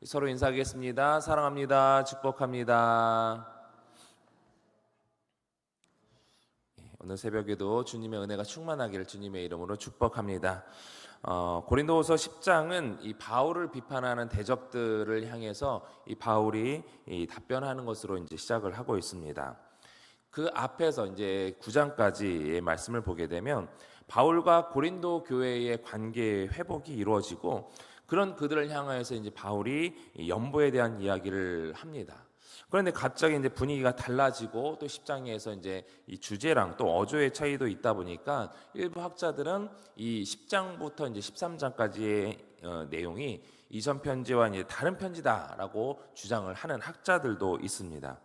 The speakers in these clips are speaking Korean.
서로 인사하겠습니다. 사랑합니다. 축복합니다. 오늘 새벽에도 주님의 은혜가 충만하기를 주님의 이름으로 축복합니다. 고린도후서 10장은 이 바울을 비판하는 대적들을 향해서 이 바울이 답변하는 것으로 이제 시작을 하고 있습니다. 그 앞에서 이제 9장까지의 말씀을 보게 되면 바울과 고린도 교회의 관계 회복이 이루어지고 그런 그들을 향하여서 이제 바울이 연보에 대한 이야기를 합니다. 그런데 갑자기 이제 분위기가 달라지고 또 10장에서 이제 이 주제랑 또 어조의 차이도 있다 보니까 일부 학자들은 이 10장부터 이제 13장까지의 내용이 이전 편지와 이제 다른 편지다라고 주장을 하는 학자들도 있습니다.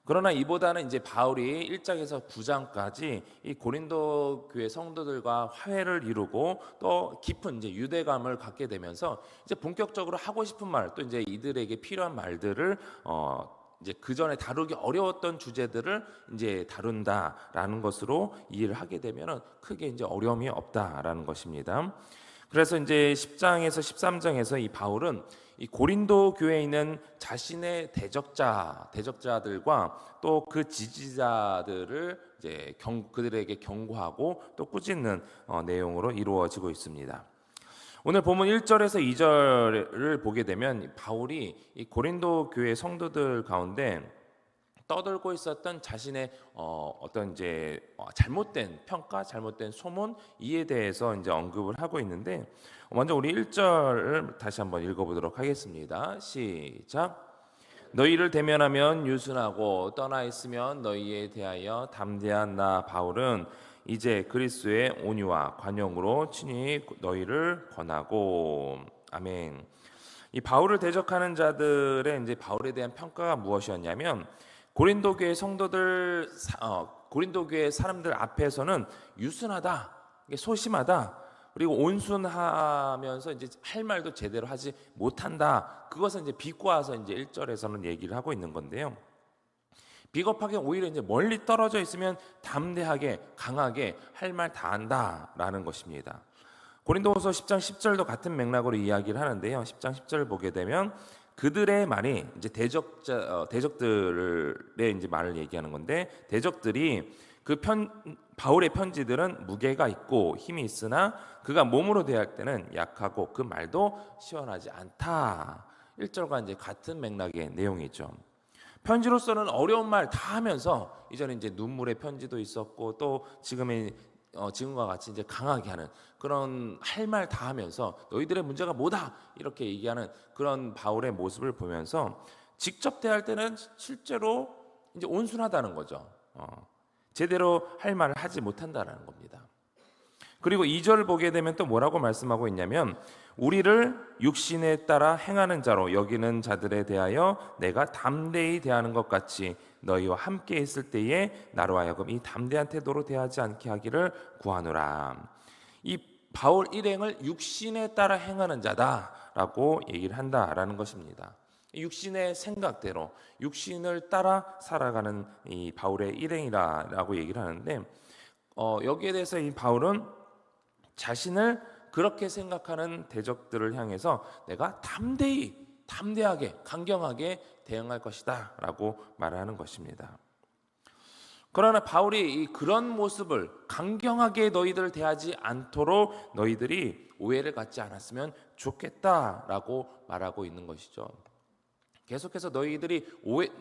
그러나 이보다는 이제 바울이 1장에서 9장까지 이 고린도 교회 성도들과 화해를 이루고 또 깊은 이제 유대감을 갖게 되면서 이제 본격적으로 하고 싶은 말 또 이제 이들에게 필요한 말들을 이제 그 전에 다루기 어려웠던 주제들을 이제 다룬다라는 것으로 이해를 하게 되면은 크게 이제 어려움이 없다라는 것입니다. 그래서 이제 10장에서 13장에서 이 바울은 이 고린도 교회에 있는 자신의 대적자들과 또 그 지지자들을 이제 그들에게 경고하고 또 꾸짖는 내용으로 이루어지고 있습니다. 오늘 본문 1절에서 2절을 보게 되면 바울이 이 고린도 교회 성도들 가운데 떠들고 있었던 자신의 어떤 이제 잘못된 평가, 잘못된 소문 이에 대해서 이제 언급을 하고 있는데 먼저 우리 1절을 다시 한번 읽어보도록 하겠습니다. 시작. 너희를 대면하면 유순하고 떠나 있으면 너희에 대하여 담대한 나 바울은 이제 그리스도의 온유와 관용으로 친히 너희를 권하고 아멘. 이 바울을 대적하는 자들의 이제 바울에 대한 평가가 무엇이었냐면 고린도 교회 성도들, 고린도 교회 사람들 앞에서는 유순하다, 소심하다, 그리고 온순하면서 이제 할 말도 제대로 하지 못한다. 그것은 이제 비꼬아서 이제 1절에서는 얘기를 하고 있는 건데요. 비겁하게 오히려 이제 멀리 떨어져 있으면 담대하게, 강하게 할 말 다 한다라는 것입니다. 고린도후서 10장 10절도 같은 맥락으로 이야기를 하는데요. 10장 10절을 보게 되면 그들의 말이 이제 대적들의 이제 말을 얘기하는 건데 대적들이 바울의 편지들은 무게가 있고 힘이 있으나 그가 몸으로 대할 때는 약하고 그 말도 시원하지 않다. 1절과 이제 같은 맥락의 내용이죠. 편지로서는 어려운 말 다 하면서 이전에 이제 눈물의 편지도 있었고 또 지금과 같이 이제 강하게 하는 그런 할 말 다 하면서 너희들의 문제가 뭐다 이렇게 얘기하는 그런 바울의 모습을 보면서 직접 대할 때는 실제로 이제 온순하다는 거죠. 제대로 할 말을 하지 못한다라는 겁니다. 그리고 2절을 보게 되면 또 뭐라고 말씀하고 있냐면 우리를 육신에 따라 행하는 자로 여기는 자들에 대하여 내가 담대히 대하는 것 같이 너희와 함께 있을 때에 나로 하여금 이 담대한 태도로 대하지 않게 하기를 구하노라. 이 바울 일행을 육신에 따라 행하는 자다라고 얘기를 한다라는 것입니다. 육신의 생각대로 육신을 따라 살아가는 이 바울의 일행이라고 얘기를 하는데 여기에 대해서 이 바울은 자신을 그렇게 생각하는 대적들을 향해서 내가 담대하게 강경하게 대응할 것이다 라고 말하는 것입니다. 그러나 바울이 그런 모습을 강경하게 너희들을 대하지 않도록 너희들이 오해를 갖지 않았으면 좋겠다라고 말하고 있는 것이죠. 계속해서 너희들이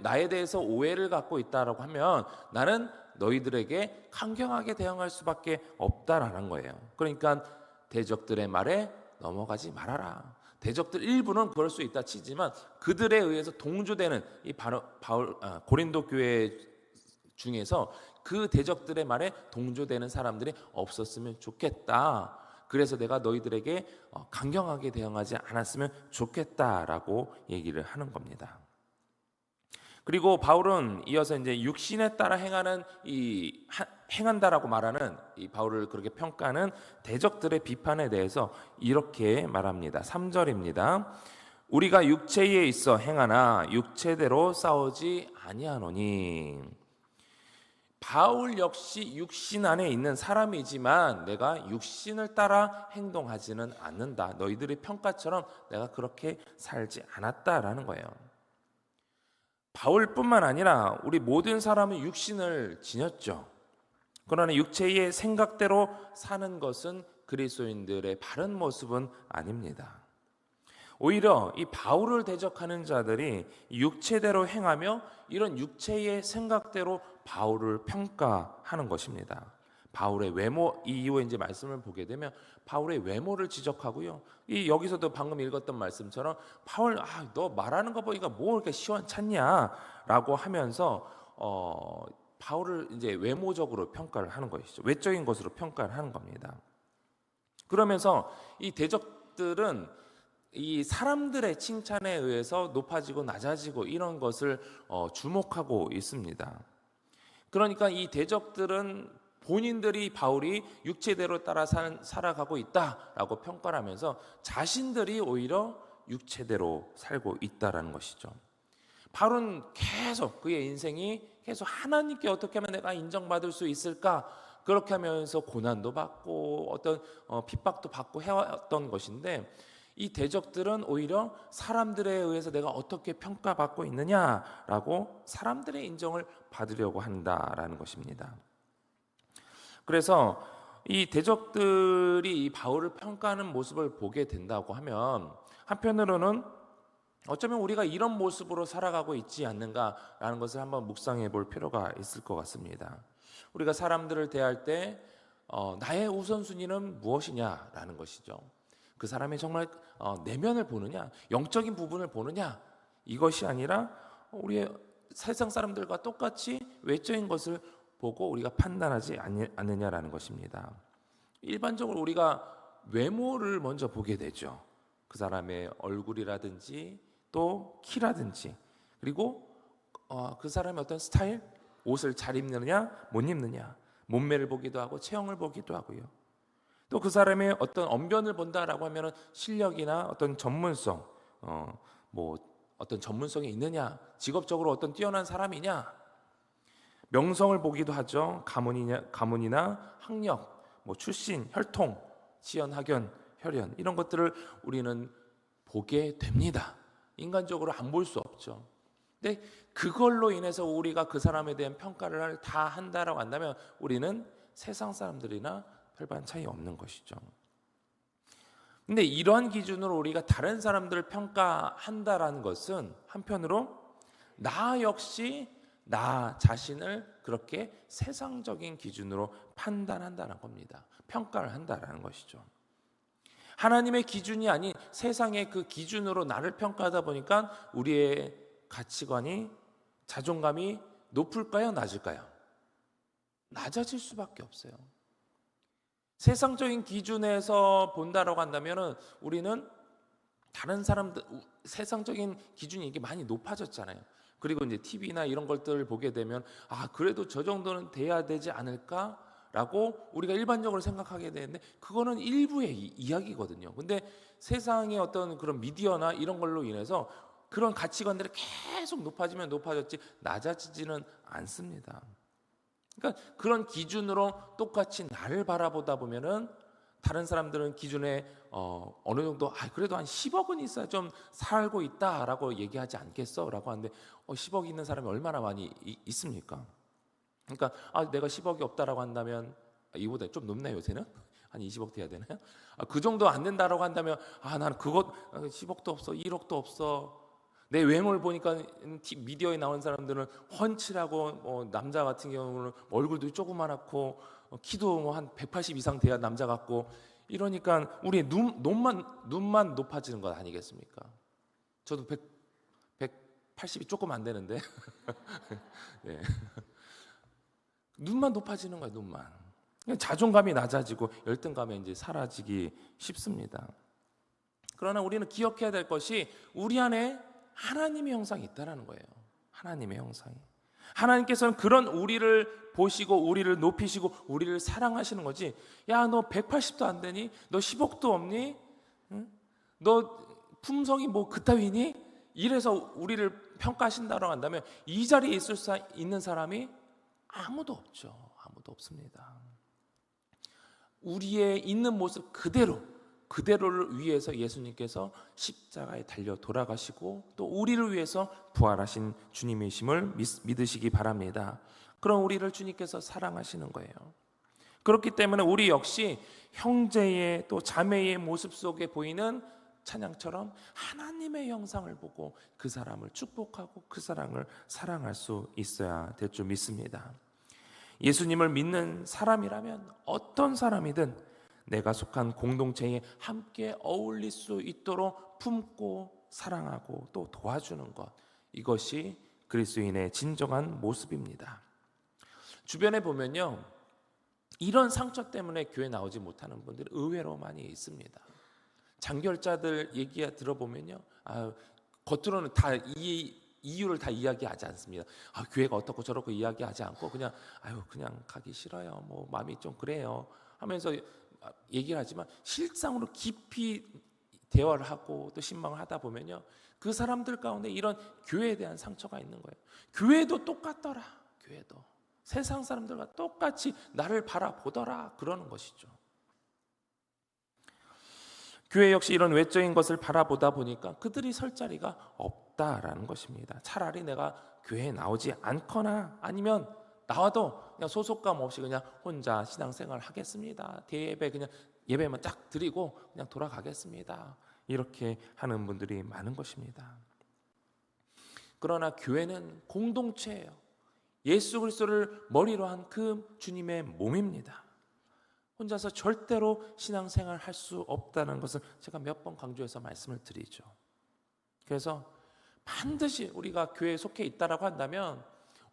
나에 대해서 오해를 갖고 있다라고 하면 나는 너희들에게 강경하게 대응할 수밖에 없다라는 거예요. 그러니까 대적들의 말에 넘어가지 말아라. 대적들 일부는 그럴 수 있다 치지만 그들에 의해서 동조되는 이 고린도 교회 중에서 그 대적들의 말에 동조되는 사람들이 없었으면 좋겠다. 그래서 내가 너희들에게 강경하게 대응하지 않았으면 좋겠다라고 얘기를 하는 겁니다. 그리고 바울은 이어서 이제 육신에 따라 행한다라고 말하는 이 바울을 그렇게 평가하는 대적들의 비판에 대해서 이렇게 말합니다. 3절입니다. 우리가 육체에 있어 행하나 육체대로 싸우지 아니하노니. 바울 역시 육신 안에 있는 사람이지만 내가 육신을 따라 행동하지는 않는다. 너희들의 평가처럼 내가 그렇게 살지 않았다라는 거예요. 바울뿐만 아니라 우리 모든 사람은 육신을 지녔죠. 그러나 육체의 생각대로 사는 것은 그리스도인들의 바른 모습은 아닙니다. 오히려 이 바울을 대적하는 자들이 육체대로 행하며 이런 육체의 생각대로 바울을 평가하는 것입니다. 바울의 외모, 이 이후에 이제 말씀을 보게 되면 바울의 외모를 지적하고요. 이 여기서도 방금 읽었던 말씀처럼 바울, 너 말하는 거 보니까 뭐 이렇게 시원찮냐라고 하면서 바울을 이제 외모적으로 평가를 하는 것이죠. 외적인 것으로 평가를 하는 겁니다. 그러면서 이 대적들은 이 사람들의 칭찬에 의해서 높아지고 낮아지고 이런 것을 주목하고 있습니다. 그러니까 이 대적들은 본인들이 바울이 육체대로 따라 살아가고 있다라고 평가를 하면서 자신들이 오히려 육체대로 살고 있다라는 것이죠. 바울은 계속 그의 인생이 계속 하나님께 어떻게 하면 내가 인정받을 수 있을까, 그렇게 하면서 고난도 받고 어떤 핍박도 받고 해왔던 것인데, 이 대적들은 오히려 사람들에 의해서 내가 어떻게 평가받고 있느냐라고 사람들의 인정을 받으려고 한다라는 것입니다. 그래서 이 대적들이 이 바울을 평가하는 모습을 보게 된다고 하면 한편으로는 어쩌면 우리가 이런 모습으로 살아가고 있지 않는가라는 것을 한번 묵상해 볼 필요가 있을 것 같습니다. 우리가 사람들을 대할 때 나의 우선순위는 무엇이냐라는 것이죠. 그 사람의 정말 내면을 보느냐, 영적인 부분을 보느냐, 이것이 아니라 우리의 세상 사람들과 똑같이 외적인 것을 보고 우리가 판단하지 않느냐라는 것입니다. 일반적으로 우리가 외모를 먼저 보게 되죠. 그 사람의 얼굴이라든지 또 키라든지, 그리고 그 사람의 어떤 스타일, 옷을 잘 입느냐 못 입느냐, 몸매를 보기도 하고 체형을 보기도 하고요. 또 그 사람의 어떤 언변을 본다라고 하면은 실력이나 어떤 전문성, 어떤 전문성이 있느냐, 직업적으로 어떤 뛰어난 사람이냐, 명성을 보기도 하죠. 가문이나 학력, 출신, 혈통, 지연, 학연, 혈연, 이런 것들을 우리는 보게 됩니다. 인간적으로 안 볼 수 없죠. 근데 그걸로 인해서 우리가 그 사람에 대한 평가를 다 한다라고 한다면 우리는 세상 사람들이나 별반 차이 없는 것이죠. 근데 이러한 기준으로 우리가 다른 사람들을 평가한다라는 것은 한편으로 나 역시 나 자신을 그렇게 세상적인 기준으로 판단한다는 겁니다. 평가를 한다라는 것이죠. 하나님의 기준이 아닌 세상의 그 기준으로 나를 평가하다 보니까 우리의 가치관이, 자존감이 높을까요, 낮을까요? 낮아질 수밖에 없어요. 세상적인 기준에서 본다라고 한다면 우리는 다른 사람들, 세상적인 기준이 이게 많이 높아졌잖아요. 그리고 이제 TV나 이런 것들을 보게 되면 그래도 저 정도는 돼야 되지 않을까라고 우리가 일반적으로 생각하게 되는데, 그거는 일부의 이야기거든요. 근데 세상의 어떤 그런 미디어나 이런 걸로 인해서 그런 가치관들이 계속 높아지면 높아졌지 낮아지지는 않습니다. 그러니까 그런 기준으로 똑같이 나를 바라보다 보면은 다른 사람들은 기준에 어느 정도 그래도 한 10억은 있어야 좀 살고 있다라고 얘기하지 않겠어라고 하는데 10억 있는 사람이 얼마나 많이 있습니까? 그러니까 내가 10억이 없다라고 한다면 이보다 좀 높나요, 요새는? 한 20억 돼야 되나요? 그 정도 안 된다라고 한다면 나는 그것 10억도 없어, 1억도 없어. 내 외모를 보니까 미디어에 나온 사람들은 훤칠하고 남자 같은 경우는 얼굴도 조그맣고 키도 한 180 이상 돼야 남자 같고, 이러니까 우리의 눈만 높아지는 것 아니겠습니까? 저도 180이 조금 안 되는데 네. 눈만 높아지는 거예요, 눈만. 자존감이 낮아지고 열등감이 이제 사라지기 쉽습니다. 그러나 우리는 기억해야 될 것이 우리 안에 하나님의 형상이 있다는 거예요. 하나님의 형상이. 하나님께서는 그런 우리를 보시고 우리를 높이시고 우리를 사랑하시는 거지. 너 180도 안 되니? 너 10억도 없니? 응? 너 품성이 그따위니? 이래서 우리를 평가하신다고 한다면 이 자리에 있는 사람이 아무도 없죠. 아무도 없습니다. 우리의 있는 모습 그대로를 위해서 예수님께서 십자가에 달려 돌아가시고 또 우리를 위해서 부활하신 주님이심을 믿으시기 바랍니다. 그럼 우리를 주님께서 사랑하시는 거예요. 그렇기 때문에 우리 역시 형제의 또 자매의 모습 속에 보이는 찬양처럼 하나님의 형상을 보고 그 사람을 축복하고 그 사람을 사랑할 수 있어야 될 줄 믿습니다. 예수님을 믿는 사람이라면 어떤 사람이든 내가 속한 공동체에 함께 어울릴 수 있도록 품고 사랑하고 또 도와주는 것, 이것이 그리스도인의 진정한 모습입니다. 주변에 보면요, 이런 상처 때문에 교회 나오지 못하는 분들이 의외로 많이 있습니다. 장결자들 얘기 들어보면요, 겉으로는 다 이유를 다 이야기하지 않습니다. 교회가 어떻고 저렇고 이야기하지 않고 그냥 가기 싫어요. 뭐 마음이 좀 그래요. 하면서 얘기를 하지만 실상으로 깊이 대화를 하고 또 신방을 하다 보면요, 그 사람들 가운데 이런 교회에 대한 상처가 있는 거예요. 교회도 똑같더라. 교회도 세상 사람들과 똑같이 나를 바라보더라, 그러는 것이죠. 교회 역시 이런 외적인 것을 바라보다 보니까 그들이 설 자리가 없다라는 것입니다. 차라리 내가 교회에 나오지 않거나 아니면 나와도 그냥 소속감 없이 그냥 혼자 신앙생활 하겠습니다. 대예배 그냥 예배만 딱 드리고 그냥 돌아가겠습니다. 이렇게 하는 분들이 많은 것입니다. 그러나 교회는 공동체예요. 예수 그리스도를 머리로 한 그 주님의 몸입니다. 혼자서 절대로 신앙생활 할 수 없다는 것을 제가 몇 번 강조해서 말씀을 드리죠. 그래서 반드시 우리가 교회에 속해 있다라고 한다면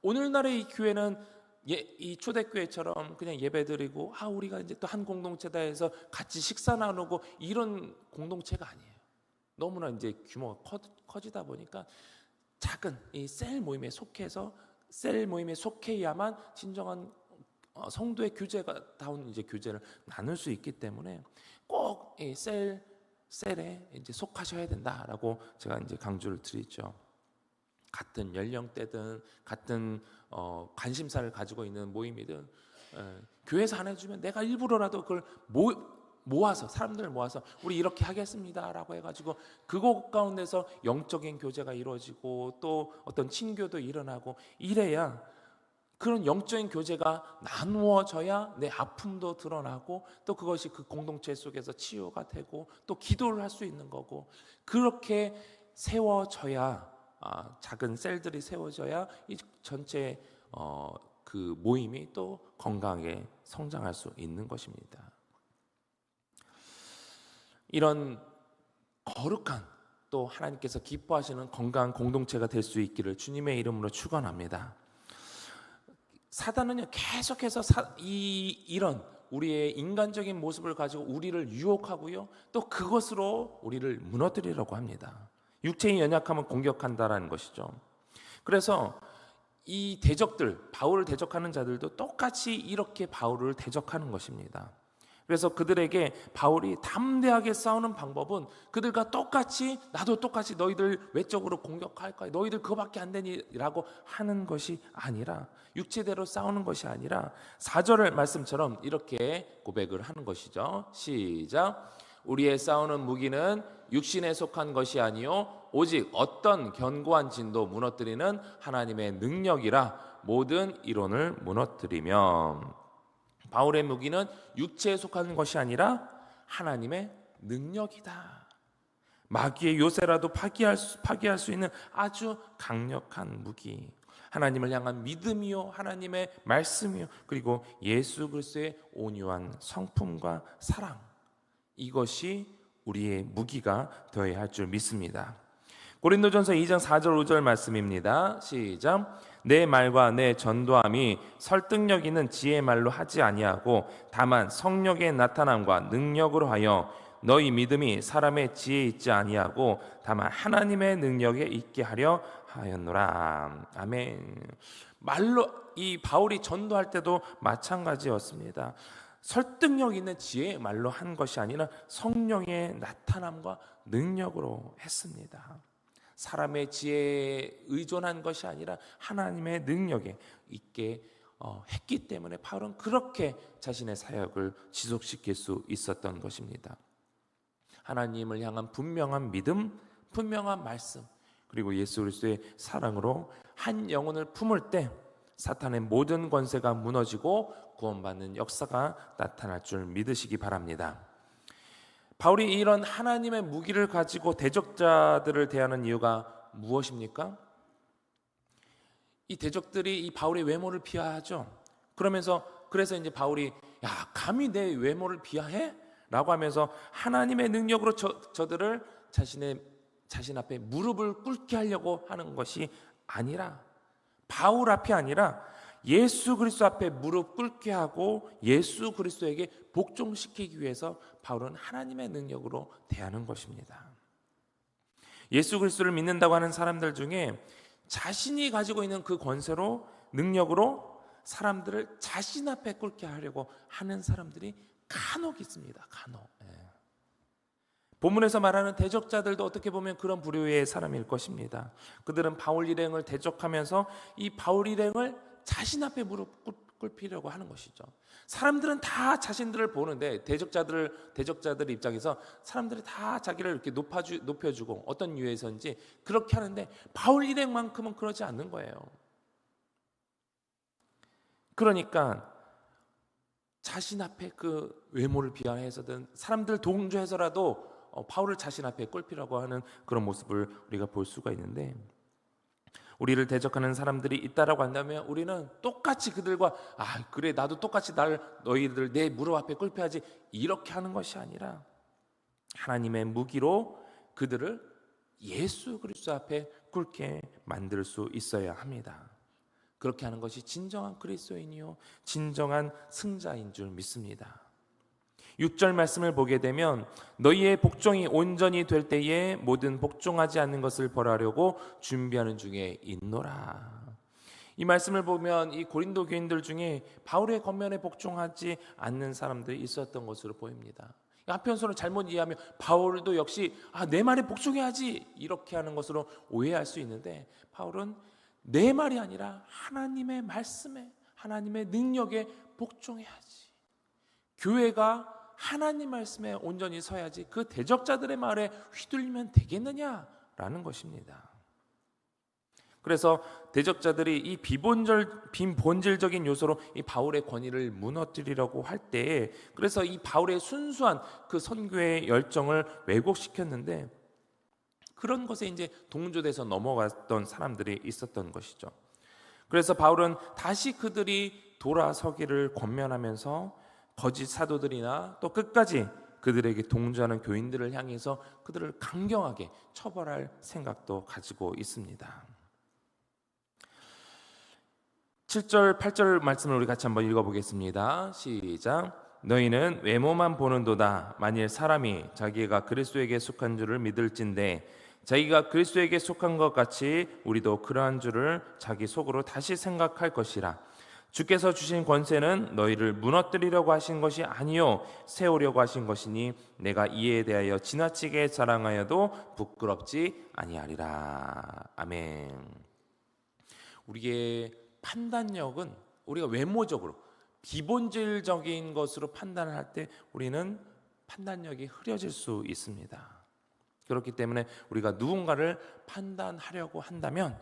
오늘날의 이 교회는 이 초대교회처럼 그냥 예배드리고 우리가 이제 또 한 공동체다 해서 같이 식사 나누고 이런 공동체가 아니에요. 너무나 이제 규모가 커지다 보니까 작은 이 셀 모임에 속해서 셀 모임에 속해야만 진정한 성도의 교제가 다운 이제 교제를 나눌 수 있기 때문에 꼭 이 셀에 이제 속하셔야 된다라고 제가 이제 강조를 드리죠. 같은 연령대든 같은 관심사를 가지고 있는 모임이든 교회에서 안 해주면 내가 일부러라도 그걸 모아서 사람들을 모아서 우리 이렇게 하겠습니다라고 해가지고 그곳 가운데서 영적인 교제가 이루어지고 또 어떤 친교도 일어나고 이래야 그런 영적인 교제가 나누어져야 내 아픔도 드러나고 또 그것이 그 공동체 속에서 치유가 되고 또 기도를 할 수 있는 거고 그렇게 세워져야 작은 셀들이 세워져야 이 전체 그 모임이 또 건강하게 성장할 수 있는 것입니다. 이런 거룩한 또 하나님께서 기뻐하시는 건강한 공동체가 될 수 있기를 주님의 이름으로 축원합니다. 사단은요 계속해서 이런 우리의 인간적인 모습을 가지고 우리를 유혹하고요 또 그것으로 우리를 무너뜨리려고 합니다. 육체의 연약함은 공격한다라는 것이죠. 그래서 이 대적들, 바울을 대적하는 자들도 똑같이 이렇게 바울을 대적하는 것입니다. 그래서 그들에게 바울이 담대하게 싸우는 방법은 그들과 똑같이 나도 똑같이 너희들 외적으로 공격할 거야. 너희들 그거밖에 안 되니라고 하는 것이 아니라 육체대로 싸우는 것이 아니라 4절 말씀처럼 이렇게 고백을 하는 것이죠. 시작. 우리의 싸우는 무기는 육신에 속한 것이 아니요 오직 어떤 견고한 진도 무너뜨리는 하나님의 능력이라 모든 이론을 무너뜨리며 바울의 무기는 육체에 속하는 것이 아니라 하나님의 능력이다. 마귀의 요새라도 파괴할 수 있는 아주 강력한 무기. 하나님을 향한 믿음이요 하나님의 말씀이요 그리고 예수 그리스도의 온유한 성품과 사랑. 이것이 우리의 무기가 되어야 할 줄 믿습니다. 고린도전서 2장 4절 5절 말씀입니다. 시작. 내 말과 내 전도함이 설득력 있는 지혜의 말로 하지 아니하고 다만 성령의 나타남과 능력으로 하여 너희 믿음이 사람의 지혜에 있지 아니하고 다만 하나님의 능력에 있게 하려 하였노라. 아멘. 말로 이 바울이 전도할 때도 마찬가지였습니다. 설득력 있는 지혜의 말로 한 것이 아니라 성령의 나타남과 능력으로 했습니다. 사람의 지혜에 의존한 것이 아니라 하나님의 능력에 있게 했기 때문에 바울은 그렇게 자신의 사역을 지속시킬 수 있었던 것입니다. 하나님을 향한 분명한 믿음, 분명한 말씀, 그리고 예수 그리스도의 사랑으로 한 영혼을 품을 때 사탄의 모든 권세가 무너지고 구원받는 역사가 나타날 줄 믿으시기 바랍니다. 바울이 이런 하나님의 무기를 가지고 대적자들을 대하는 이유가 무엇입니까? 이 대적들이 이 바울의 외모를 비하하죠. 그래서 이제 바울이 감히 내 외모를 비하해? 라고 하면서 하나님의 능력으로 저들을 자신 앞에 무릎을 꿇게 하려고 하는 것이 아니라, 바울 앞이 아니라 예수 그리스도 앞에 무릎 꿇게 하고 예수 그리스도에게 복종시키기 위해서 바울은 하나님의 능력으로 대하는 것입니다. 예수 그리스도를 믿는다고 하는 사람들 중에 자신이 가지고 있는 그 권세로, 능력으로 사람들을 자신 앞에 꿇게 하려고 하는 사람들이 간혹 있습니다. 간혹. 본문에서 말하는 대적자들도 어떻게 보면 그런 부류의 사람일 것입니다. 그들은 바울 일행을 대적하면서 이 바울 일행을 자신 앞에 무릎 꿇히려고 하는 것이죠. 사람들은 다 자신들을 보는데 대적자들 입장에서 사람들이 다 자기를 이렇게 높여주고 어떤 이유에서인지 그렇게 하는데 바울 일행만큼은 그러지 않는 거예요. 그러니까 자신 앞에 그 외모를 비하해서든 사람들 동조해서라도 바울을 자신 앞에 꿇히려고 하는 그런 모습을 우리가 볼 수가 있는데, 우리를 대적하는 사람들이 있다라고 한다면 우리는 똑같이 그들과 그래 나도 똑같이 너희들 내 무릎 앞에 꿇혀야지 이렇게 하는 것이 아니라 하나님의 무기로 그들을 예수 그리스도 앞에 꿇게 만들 수 있어야 합니다. 그렇게 하는 것이 진정한 그리스도인이요 진정한 승자인 줄 믿습니다. 6절 말씀을 보게 되면 너희의 복종이 온전히 될 때에 모든 복종하지 않는 것을 벌하려고 준비하는 중에 있노라. 이 말씀을 보면 이 고린도 교인들 중에 바울의 겉면에 복종하지 않는 사람들이 있었던 것으로 보입니다. 한편으로는 잘못 이해하면 바울도 역시 내 말에 복종해야지 이렇게 하는 것으로 오해할 수 있는데, 바울은 내 말이 아니라 하나님의 말씀에, 하나님의 능력에 복종해야지. 교회가 하나님 말씀에 온전히 서야지 그 대적자들의 말에 휘둘리면 되겠느냐라는 것입니다. 그래서 대적자들이 이 비본질적인 요소로 이 바울의 권위를 무너뜨리려고 할 때, 그래서 이 바울의 순수한 그 선교의 열정을 왜곡시켰는데, 그런 것에 이제 동조돼서 넘어갔던 사람들이 있었던 것이죠. 그래서 바울은 다시 그들이 돌아서기를 권면하면서 거짓 사도들이나 또 끝까지 그들에게 동조하는 교인들을 향해서 그들을 강경하게 처벌할 생각도 가지고 있습니다. 7절, 8절 말씀을 우리 같이 한번 읽어보겠습니다. 시작. 너희는 외모만 보는도다. 만일 사람이 자기가 그리스도에게 속한 줄을 믿을진대 자기가 그리스도에게 속한 것 같이 우리도 그러한 줄을 자기 속으로 다시 생각할 것이라. 주께서 주신 권세는 너희를 무너뜨리려고 하신 것이 아니요 세우려고 하신 것이니 내가 이에 대하여 지나치게 자랑하여도 부끄럽지 아니하리라. 아멘. 우리의 판단력은 우리가 외모적으로 비본질적인 것으로 판단을 할 때 우리는 판단력이 흐려질 수 있습니다. 그렇기 때문에 우리가 누군가를 판단하려고 한다면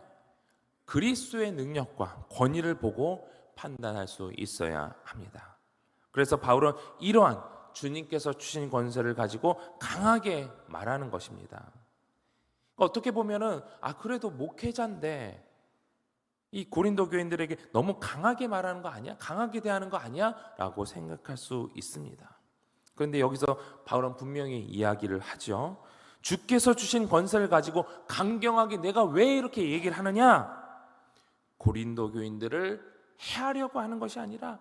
그리스도의 능력과 권위를 보고 판단할 수 있어야 합니다. 그래서 바울은 이러한 주님께서 주신 권세를 가지고 강하게 말하는 것입니다. 어떻게 보면은 그래도 목회자인데 이 고린도 교인들에게 너무 강하게 말하는 거 아니야? 강하게 대하는 거 아니야? 라고 생각할 수 있습니다. 그런데 여기서 바울은 분명히 이야기를 하죠. 주께서 주신 권세를 가지고 강경하게 내가 왜 이렇게 얘기를 하느냐? 고린도 교인들을 해하려고 하는 것이 아니라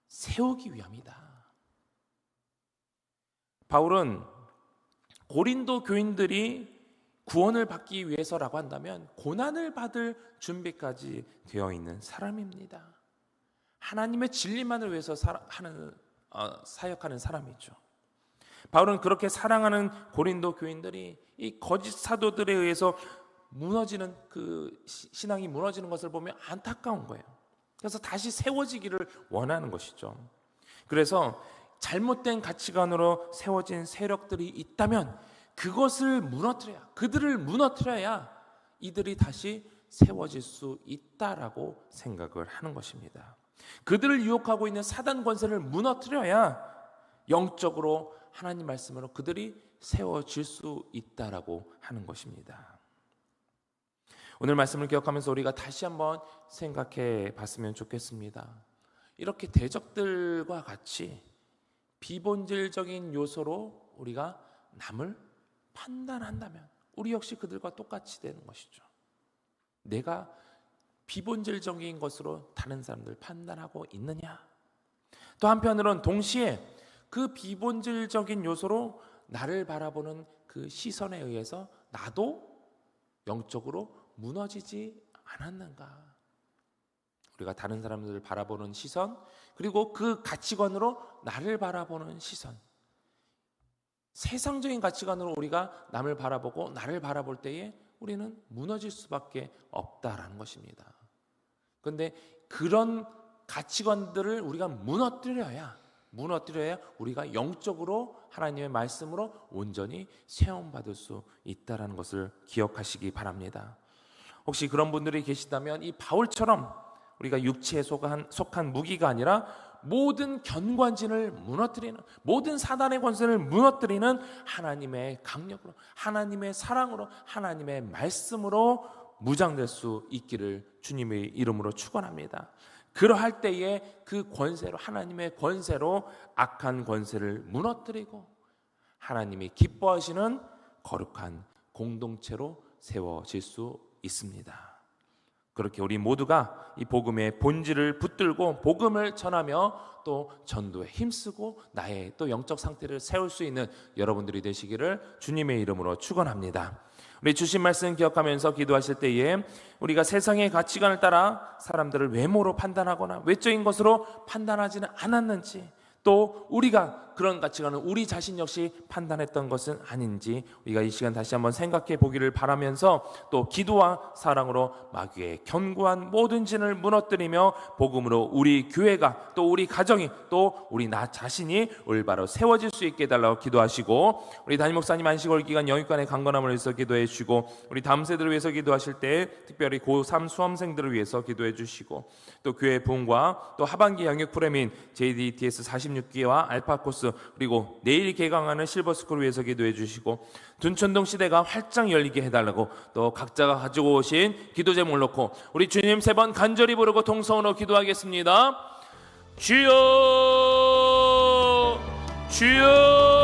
세우기 위함이다. 바울은 고린도 교인들이 구원을 받기 위해서라고 한다면 고난을 받을 준비까지 되어 있는 사람입니다. 하나님의 진리만을 위해서 사역하는 사람이죠. 바울은 그렇게 사랑하는 고린도 교인들이 이 거짓 사도들에 의해서 무너지는 그 신앙이 무너지는 것을 보면 안타까운 거예요. 그래서 다시 세워지기를 원하는 것이죠. 그래서 잘못된 가치관으로 세워진 세력들이 있다면 그것을 무너뜨려야, 그들을 무너뜨려야 이들이 다시 세워질 수 있다라고 생각을 하는 것입니다. 그들을 유혹하고 있는 사단 권세를 무너뜨려야 영적으로 하나님 말씀으로 그들이 세워질 수 있다라고 하는 것입니다. 오늘 말씀을 기억하면서 우리가 다시 한번 생각해 봤으면 좋겠습니다. 이렇게 대적들과 같이 비본질적인 요소로 우리가 남을 판단한다면 우리 역시 그들과 똑같이 되는 것이죠. 내가 비본질적인 것으로 다른 사람들 판단하고 있느냐? 또 한편으로는 동시에 그 비본질적인 요소로 나를 바라보는 그 시선에 의해서 나도 영적으로 무너지지 않았는가? 우리가 다른 사람들을 바라보는 시선, 그리고 그 가치관으로 나를 바라보는 시선, 세상적인 가치관으로 우리가 남을 바라보고 나를 바라볼 때에 우리는 무너질 수밖에 없다라는 것입니다. 그런데 그런 가치관들을 우리가 무너뜨려야 우리가 영적으로 하나님의 말씀으로 온전히 세움받을 수 있다는 것을 기억하시기 바랍니다. 혹시 그런 분들이 계시다면 이 바울처럼 우리가 육체에 속한 무기가 아니라 모든 견관진을 무너뜨리는, 모든 사단의 권세를 무너뜨리는 하나님의 강력으로, 하나님의 사랑으로, 하나님의 말씀으로 무장될 수 있기를 주님의 이름으로 축원합니다. 그러할 때에 그 권세로, 하나님의 권세로 악한 권세를 무너뜨리고 하나님이 기뻐하시는 거룩한 공동체로 세워질 수 있습니다. 그렇게 우리 모두가 이 복음의 본질을 붙들고 복음을 전하며 또 전도에 힘쓰고 나의 또 영적 상태를 세울 수 있는 여러분들이 되시기를 주님의 이름으로 축원합니다. 우리 주신 말씀 기억하면서 기도하실 때에 우리가 세상의 가치관을 따라 사람들을 외모로 판단하거나 외적인 것으로 판단하지는 않았는지, 또 우리가 그런 가치관을 우리 자신 역시 판단했던 것은 아닌지 우리가 이 시간 다시 한번 생각해 보기를 바라면서 또 기도와 사랑으로 마귀의 견고한 모든 진을 무너뜨리며 복음으로 우리 교회가 또 우리 가정이 또 우리 나 자신이 올바로 세워질 수 있게 해달라고 기도하시고, 우리 담임 목사님 안식월 기간 영육간의 강건함을 위해서 기도해 주시고, 우리 다음 세대를 위해서 기도하실 때 특별히 고3 수험생들을 위해서 기도해 주시고, 또 교회 부흥과 또 하반기 영육 프로그램인 JDTS 46기와 알파 코스, 그리고 내일 개강하는 실버스쿨을 위해서 기도해 주시고, 둔천동 시대가 활짝 열리게 해달라고 또 각자가 가지고 오신 기도 제목을 놓고 우리 주님 3번 간절히 부르고 동성으로 기도하겠습니다. 주여 주여